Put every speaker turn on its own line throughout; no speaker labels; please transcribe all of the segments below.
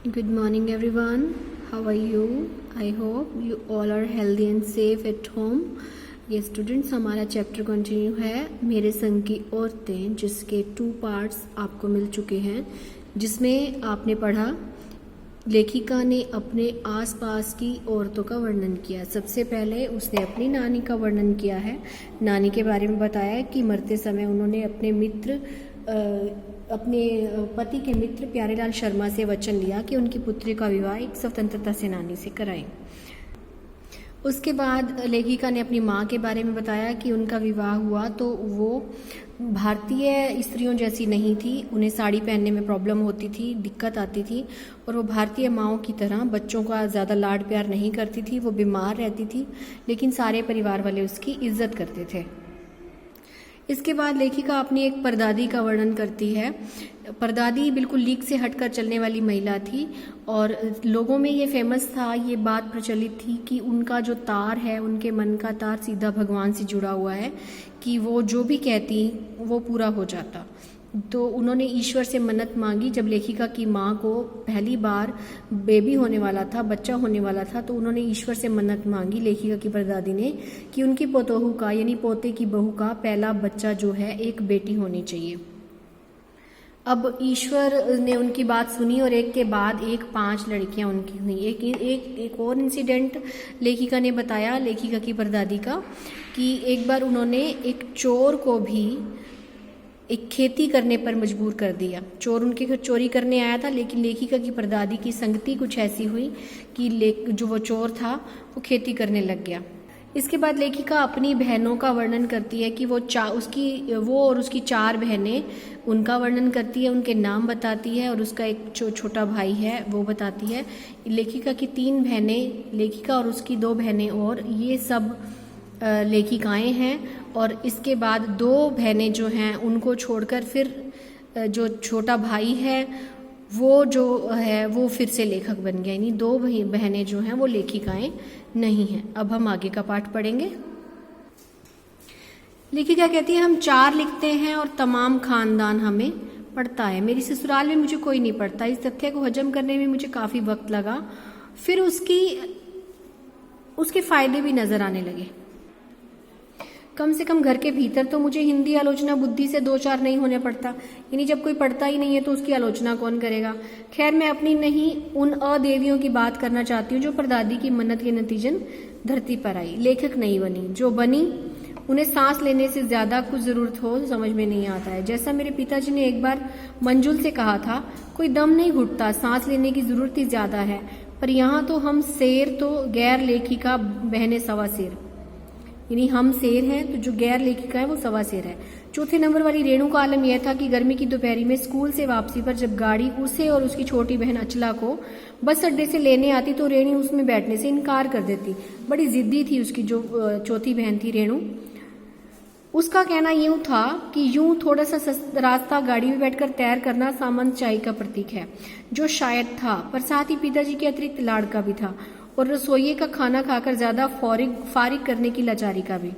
Good morning, everyone. How are you? I hope you all are healthy and safe at home. ये students हमारा chapter continue है मेरे संग की औरतें, जिसके 2 पार्ट्स आपको मिल चुके हैं, जिसमें आपने पढ़ा लेखिका ने अपने आसपास की औरतों का वर्णन किया। सबसे पहले उसने अपनी नानी का वर्णन किया है। नानी के बारे में बताया कि मरते समय उन्होंने अपने पति के मित्र प्यारेलाल शर्मा से वचन लिया कि उनकी पुत्री का विवाह एक स्वतंत्रता सेनानी से कराएं। उसके बाद लेखिका ने अपनी माँ के बारे में बताया कि उनका विवाह हुआ तो वो भारतीय स्त्रियों जैसी नहीं थी, उन्हें साड़ी पहनने में प्रॉब्लम होती थी, दिक्कत आती थी, और वो भारतीय माँओं की तरह बच्चों का ज़्यादा लाड प्यार नहीं करती थी। वो बीमार रहती थी, लेकिन सारे परिवार वाले उसकी इज्जत करते थे। इसके बाद लेखिका अपनी एक परदादी का वर्णन करती है। परदादी बिल्कुल लीक से हटकर चलने वाली महिला थी और लोगों में ये फेमस था, ये बात प्रचलित थी कि उनका जो तार है, उनके मन का तार सीधा भगवान से जुड़ा हुआ है, कि वो जो भी कहती वो पूरा हो जाता। तो उन्होंने ईश्वर से मन्नत मांगी। जब लेखिका की माँ को पहली बार बेबी होने वाला था, बच्चा होने वाला था, तो उन्होंने ईश्वर से मन्नत मांगी, लेखिका की परदादी ने, कि उनकी पोतोहू का यानी पोते की बहू का पहला बच्चा जो है एक बेटी होनी चाहिए। अब ईश्वर ने उनकी बात सुनी और एक के बाद एक 5 लड़कियां उनकी हुई। एक और इंसिडेंट लेखिका ने बताया, लेखिका की परदादी का, कि एक बार उन्होंने एक चोर को भी एक खेती करने पर मजबूर कर दिया। चोर उनके घर चोरी करने आया था, लेकिन लेखिका की परदादी की संगति कुछ ऐसी हुई कि जो वो चोर था वो खेती करने लग गया। इसके बाद लेखिका अपनी बहनों का वर्णन करती है कि वो और उसकी 4 बहनें, उनका वर्णन करती है, उनके नाम बताती है, और उसका एक छोटा भाई है वो बताती है। लेखिका की 3 बहनें, लेखिका और उसकी 2 बहनें, और ये सब लेखिकाएं हैं। और इसके बाद 2 बहनें जो हैं उनको छोड़कर फिर जो छोटा भाई है वो फिर से लेखक बन गया, यानी 2 बहनें जो हैं वो लेखिकाएं नहीं हैं। अब हम आगे का पाठ पढ़ेंगे। लेखिका कहती है, हम 4 लिखते हैं और तमाम खानदान हमें पढ़ता है। मेरी ससुराल में मुझे कोई नहीं पढ़ता। इस तथ्य को हजम करने में मुझे काफ़ी वक्त लगा, फिर उसके फायदे भी नजर आने लगे। कम से कम घर के भीतर तो मुझे हिंदी आलोचना बुद्धि से 2-4 नहीं होने पड़ता, यानी जब कोई पढ़ता ही नहीं है तो उसकी आलोचना कौन करेगा। खैर, मैं अपनी नहीं उन अदेवियों की बात करना चाहती हूँ जो परदादी की मन्नत के नतीजन धरती पर आई, लेखक नहीं बनी। जो बनी उन्हें सांस लेने से ज्यादा कुछ जरूरत हो समझ में नहीं आता है। जैसा मेरे पिताजी ने एक बार मंजुल से कहा था, कोई दम नहीं घुटता, सांस लेने की जरूरत ही ज्यादा है। पर यहाँ तो हम शेर तो गैर लेखिका बहने सवा शेर, यानी हम शेर हैं तो जो गैर लेखिका है वो सवा शेर है। चौथे नंबर वाली रेणु का आलम यह था कि गर्मी की दोपहरी में स्कूल से वापसी पर जब गाड़ी उसे और उसकी छोटी बहन अचला को बस अड्डे से लेने आती तो रेणु उसमें बैठने से इनकार कर देती। बड़ी जिद्दी थी उसकी जो चौथी बहन थी रेणु। उसका कहना यूं था कि यूं थोड़ा सा रास्ता गाड़ी में बैठकर तैर करना सामंतशाही का प्रतीक है, जो शायद था, पर साथ ही पिताजी के अतिरिक्त लाड़ का भी था, और रसोइये का खाना खाकर ज्यादा फारिग करने की लाचारी का भी।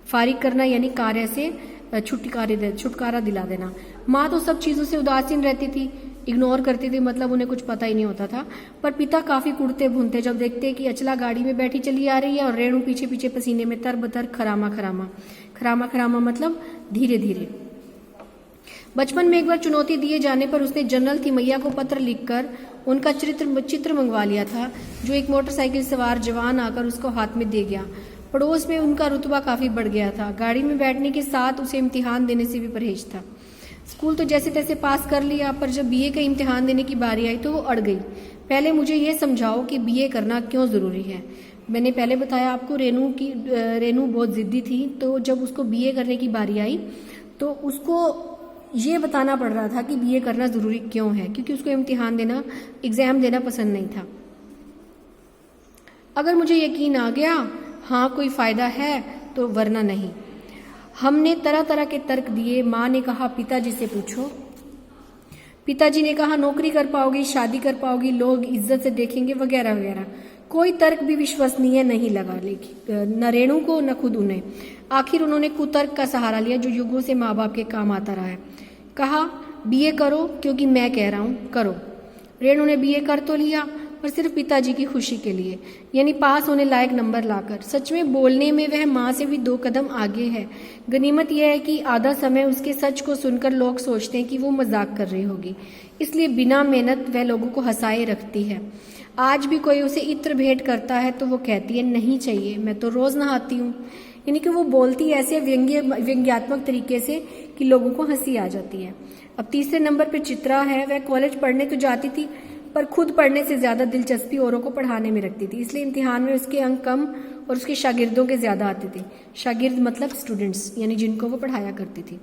फारिग करना यानी कार्य से छुटकारा दिला देना। माँ तो सब चीजों से उदासीन रहती थी, इग्नोर करती थी, मतलब उन्हें कुछ पता ही नहीं होता था। पर पिता काफी कुड़ते भूनते जब देखते कि अचला गाड़ी में बैठी चली आ रही है और रेणु पीछे पीछे पसीने में तरबतर खरामा मतलब धीरे धीरे। बचपन में एक बार चुनौती दिए जाने पर उसने जनरल थिमैया को पत्र लिखकर उनका चित्र मंगवा लिया था, जो एक मोटरसाइकिल सवार जवान आकर उसको हाथ में दे गया। पड़ोस में उनका रुतबा काफी बढ़ गया था। गाड़ी में बैठने के साथ उसे इम्तिहान देने से भी परहेज था। स्कूल तो जैसे तैसे पास कर लिया, पर जब बीए का इम्तिहान देने की बारी आई तो वो अड़ गई। पहले मुझे ये समझाओ कि बीए करना क्यों जरूरी है। मैंने पहले बताया आपको, रेणु बहुत जिद्दी थी, तो जब उसको बीए करने की बारी आई तो उसको ये बताना पड़ रहा था कि बीए करना जरूरी क्यों है, क्योंकि उसको एग्जाम देना पसंद नहीं था। अगर मुझे यकीन आ गया हाँ कोई फायदा है तो वरना नहीं। हमने तरह तरह के तर्क दिए। माँ ने कहा पिताजी से पूछो। पिताजी ने कहा नौकरी कर पाओगी, शादी कर पाओगी, लोग इज्जत से देखेंगे, वगैरह वगैरह। कोई तर्क भी विश्वसनीय नहीं लगा, न रेणु को न खुद उन्हें। आखिर उन्होंने कुतर्क का सहारा लिया जो युगों से माँ बाप के काम आता रहा है। कहा बीए करो क्योंकि मैं कह रहा हूं करो। रेणु ने बीए कर तो लिया, पर सिर्फ पिताजी की खुशी के लिए, यानी पास होने लायक नंबर लाकर। सच में बोलने में वह माँ से भी 2 कदम आगे है। गनीमत यह है कि आधा समय उसके सच को सुनकर लोग सोचते हैं कि वो मजाक कर रही होगी, इसलिए बिना मेहनत वह लोगों को हंसाए रखती है। आज भी कोई उसे इत्र भेंट करता है तो वो कहती है नहीं चाहिए, मैं तो रोज नहाती हूँ। यानी कि वो बोलती है ऐसे व्यंग्यात्मक तरीके से कि लोगों को हंसी आ जाती है। अब तीसरे नंबर पर चित्रा है। वह कॉलेज पढ़ने तो जाती थी, पर खुद पढ़ने से ज्यादा दिलचस्पी औरों को पढ़ाने में रखती थी, इसलिए इम्तिहान में उसके अंक कम और उसके शागिर्दों के ज्यादा आते थे। शागिर्द मतलब स्टूडेंट्स, यानी जिनको वो पढ़ाया करती थी।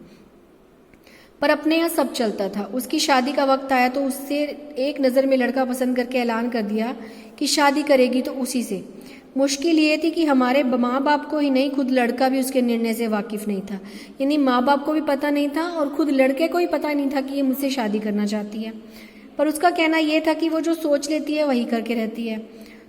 पर अपने यहाँ सब चलता था। उसकी शादी का वक्त आया तो उससे एक नज़र में लड़का पसंद करके ऐलान कर दिया कि शादी करेगी तो उसी से। मुश्किल ये थी कि हमारे माँ बाप को ही नहीं, खुद लड़का भी उसके निर्णय से वाकिफ नहीं था। यानी माँ बाप को भी पता नहीं था और खुद लड़के को ही पता नहीं था कि ये मुझसे शादी करना चाहती है। पर उसका कहना यह था कि वो जो सोच लेती है वही करके रहती है।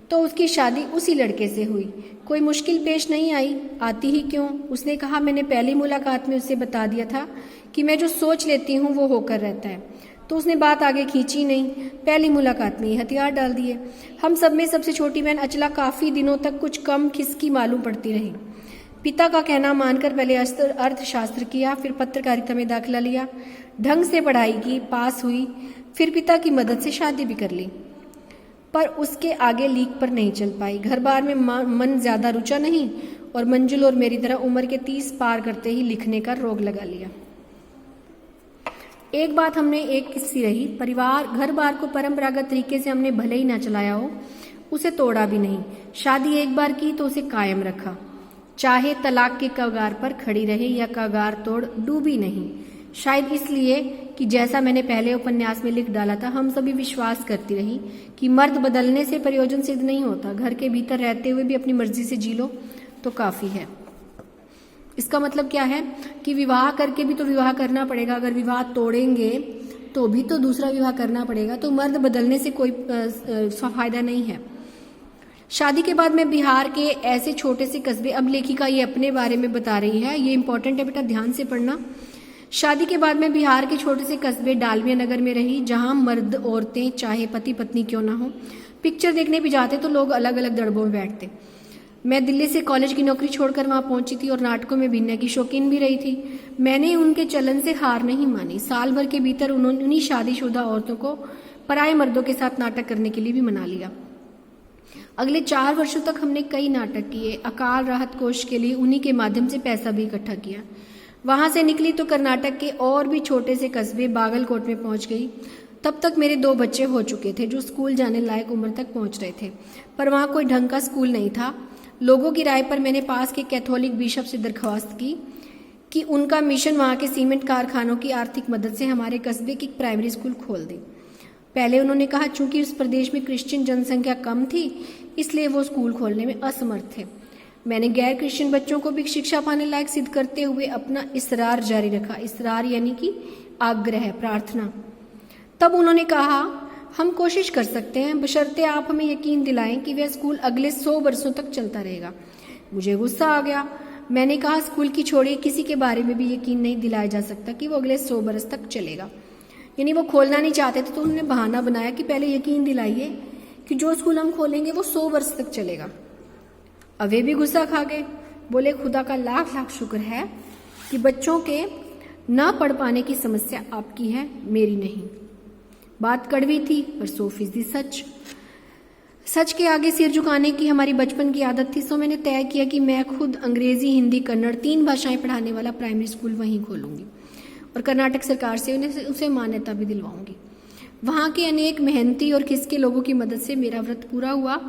तो उसकी शादी उसी लड़के से हुई। कोई मुश्किल पेश नहीं आई, आती ही क्यों। उसने कहा मैंने पहली मुलाकात में उससे बता दिया था कि मैं जो सोच लेती हूँ वो होकर रहता है। तो उसने बात आगे खींची नहीं, पहली मुलाकात में ही हथियार डाल दिए। हम सब में सबसे छोटी बहन अचला काफी दिनों तक कुछ कम खिसकी मालूम पड़ती रही। पिता का कहना मानकर पहले अर्थशास्त्र किया, फिर पत्रकारिता में दाखिला लिया, ढंग से पढ़ाई की, पास हुई, फिर पिता की मदद से शादी भी कर ली। पर उसके आगे लीक पर नहीं चल पाई। घर बार में मन ज्यादा रुचा नहीं और मंजुल और मेरी तरह उम्र के 30 पार करते ही लिखने का रोग लगा लिया। एक बात हमने एक किस्सी रही, परिवार घर बार को परंपरागत तरीके से हमने भले ही ना चलाया हो, उसे तोड़ा भी नहीं। शादी एक बार की तो उसे कायम रखा, चाहे तलाक के कगार पर खड़ी रहे या कगार तोड़ डूबी नहीं। शायद इसलिए कि जैसा मैंने पहले उपन्यास में लिख डाला था, हम सभी विश्वास करती रही कि मर्द बदलने से प्रयोजन सिद्ध नहीं होता। घर के भीतर रहते हुए भी अपनी मर्जी से जी लो तो काफी है। इसका मतलब क्या है कि विवाह करके भी तो विवाह करना पड़ेगा। अगर विवाह तोड़ेंगे तो भी तो दूसरा विवाह करना पड़ेगा, तो मर्द बदलने से कोई फायदा नहीं है। शादी के बाद मैं बिहार के ऐसे छोटे से कस्बे, अब लेखिका ये अपने बारे में बता रही है, ये इंपॉर्टेंट है बेटा, ध्यान से पढ़ना। शादी के बाद मैं बिहार के छोटे से कस्बे डालमिया नगर में रही, जहां मर्द औरतें चाहे पति पत्नी क्यों ना हो, पिक्चर देखने भी जाते तो लोग अलग अलग दड़बों में बैठते। मैं दिल्ली से कॉलेज की नौकरी छोड़कर वहां पहुंची थी और नाटकों में भिनने की शौकीन भी रही थी। मैंने उनके चलन से हार नहीं मानी। साल भर के भीतर उन्होंने उन्हीं शादीशुदा औरतों को पराये मर्दों के साथ नाटक करने के लिए भी मना लिया। अगले 4 वर्षों तक हमने कई नाटक किए। अकाल राहत कोष के लिए उन्हीं के माध्यम से पैसा भी इकट्ठा किया। वहां से निकली तो कर्नाटक के और भी छोटे से कस्बे बागलकोट में पहुंच गई। तब तक मेरे 2 बच्चे हो चुके थे जो स्कूल जाने लायक उम्र तक पहुंच रहे थे, पर वहां कोई ढंग का स्कूल नहीं था। लोगों की राय पर मैंने पास के कैथोलिक बिशप से दरख्वास्त की कि उनका मिशन वहां के सीमेंट कारखानों की आर्थिक मदद से हमारे कस्बे की प्राइमरी स्कूल खोल दे। पहले उन्होंने कहा चूंकि उस प्रदेश में क्रिश्चियन जनसंख्या कम थी, इसलिए वो स्कूल खोलने में असमर्थ थे। मैंने गैर क्रिश्चियन बच्चों को भी शिक्षा पाने लायक सिद्ध करते हुए अपना इसरार जारी रखा। इसरार यानी कि आग्रह, प्रार्थना। तब उन्होंने कहा हम कोशिश कर सकते हैं, बशर्ते आप हमें यकीन दिलाएं कि वह स्कूल अगले 100 वर्षों तक चलता रहेगा। मुझे गुस्सा आ गया। मैंने कहा स्कूल की छोड़िए, किसी के बारे में भी यकीन नहीं दिलाया जा सकता कि वो अगले 100 वर्ष तक चलेगा। यानी वो खोलना नहीं चाहते थे तो उन्होंने बहाना बनाया कि पहले यकीन दिलाइए कि जो स्कूल हम खोलेंगे वो 100 वर्ष तक चलेगा। अब वे भी गुस्सा खा गए, बोले खुदा का लाख लाख शुक्र है कि बच्चों के ना पढ़ पाने की समस्या आपकी है, मेरी नहीं। बात कड़वी थी पर 100% सच। सच के आगे सिर झुकाने की हमारी बचपन की आदत थी, सो मैंने तय किया कि मैं खुद अंग्रेजी, हिंदी, कन्नड़ 3 भाषाएं पढ़ाने वाला प्राइमरी स्कूल वहीं खोलूंगी और कर्नाटक सरकार से उसे मान्यता भी दिलवाऊंगी। वहां के अनेक मेहनती और खिसके लोगों की मदद से मेरा व्रत पूरा हुआ।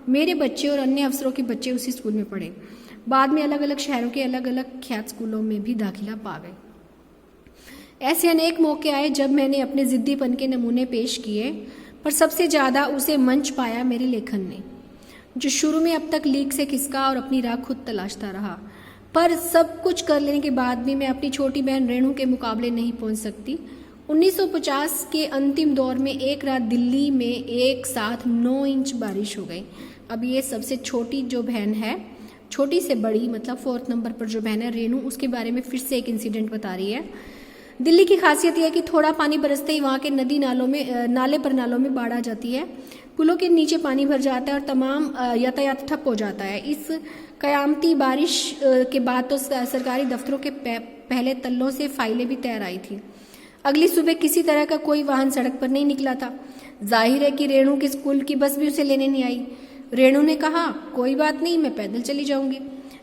मेरे बच्चे और अन्य अफसरों के बच्चे उसी स्कूल में पढ़े। बाद में अलग अलग शहरों के अलग अलग ख्यात स्कूलों में भी दाखिला पा गए। ऐसे अनेक मौके आए जब मैंने अपने जिद्दीपन के नमूने पेश किए, पर सबसे ज्यादा उसे मंच पाया मेरे लेखन ने, जो शुरू में अब तक लीक से खिसका और अपनी राह खुद तलाशता रहा। पर सब कुछ कर लेने के बाद भी मैं अपनी छोटी बहन रेणु के मुकाबले नहीं पहुंच सकती। 1950 के अंतिम दौर में एक रात दिल्ली में एक साथ 9 इंच बारिश हो गई। अब ये सबसे छोटी जो बहन है, छोटी से बड़ी मतलब 4th नंबर पर जो बहन है रेणु, उसके बारे में फिर से एक इंसिडेंट बता रही है। दिल्ली की खासियत यह है कि थोड़ा पानी बरसते ही वहाँ के नदी नालों में नालों में बाढ़ आ जाती है। पुलों के नीचे पानी भर जाता है और तमाम यातायात ठप हो जाता है। इस कयामती बारिश के बाद तो सरकारी दफ्तरों के पहले तल्लों से फाइलें भी तैर आई थी। अगली सुबह किसी तरह का कोई वाहन सड़क पर नहीं निकला था। जाहिर है कि रेणु के स्कूल की बस भी उसे लेने नहीं आई। रेणु ने कहा, कोई बात नहीं, मैं पैदल चली जाऊंगी।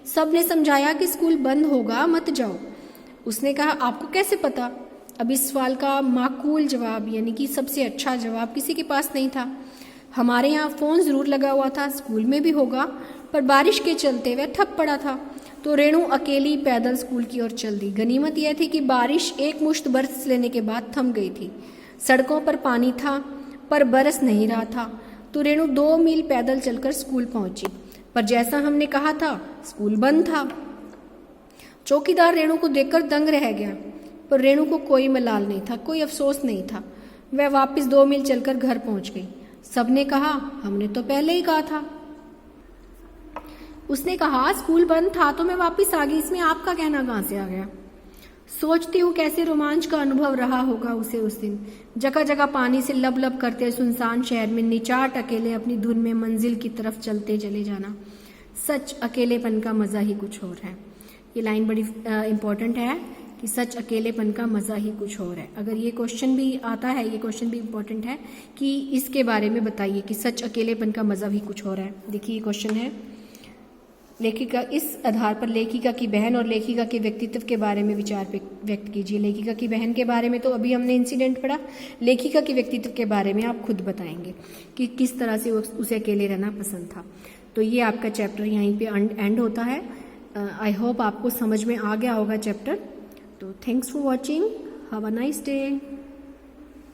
सब ने समझाया कि स्कूल बंद होगा, मत जाओ। उसने कहा, आपको कैसे पता? अब इस सवाल का माकूल जवाब यानी कि सबसे अच्छा जवाब किसी के पास नहीं था। हमारे यहाँ फोन जरूर लगा हुआ था, स्कूल में भी होगा, पर बारिश के चलते वह ठप पड़ा था। तो रेणु अकेली पैदल स्कूल की ओर चल दी। गनीमत यह थी कि बारिश एक मुश्त बरस लेने के बाद थम गई थी। सड़कों पर पानी था पर बरस नहीं रहा था। तो रेणु 2 मील पैदल चलकर स्कूल पहुंची, पर जैसा हमने कहा था, स्कूल बंद था। चौकीदार रेणु को देखकर दंग रह गया, पर रेणु को कोई मलाल नहीं था, कोई अफसोस नहीं था। वह वापस 2 मील चलकर घर पहुंच गई। सबने कहा, हमने तो पहले ही कहा था। उसने कहा, स्कूल बंद था तो मैं वापस आ गई, इसमें आपका कहना कहां से आ गया? सोचती हूँ कैसे रोमांच का अनुभव रहा होगा उसे उस दिन। जगह जगह पानी से लब लब करते सुनसान शहर में निचाट अकेले अपनी धुन में मंजिल की तरफ चलते चले जाना। सच अकेलेपन का मजा ही कुछ और है। ये लाइन बड़ी इंपॉर्टेंट है कि सच अकेलेपन का मजा ही कुछ और है। अगर ये क्वेश्चन भी आता है, ये क्वेश्चन भी इंपॉर्टेंट है कि इसके बारे में बताइए कि सच अकेलेपन का मजा भी कुछ और है। देखिए ये क्वेश्चन है, लेखिका इस आधार पर लेखिका की बहन और लेखिका के व्यक्तित्व के बारे में विचार व्यक्त कीजिए। लेखिका की बहन के बारे में तो अभी हमने इंसिडेंट पढ़ा, लेखिका के व्यक्तित्व के बारे में आप खुद बताएंगे कि किस तरह से उसे अकेले रहना पसंद था। तो ये आपका चैप्टर यहीं पे एंड होता है। आई होप आपको समझ में आ गया होगा चैप्टर। तो thanks for watching, have a nice day.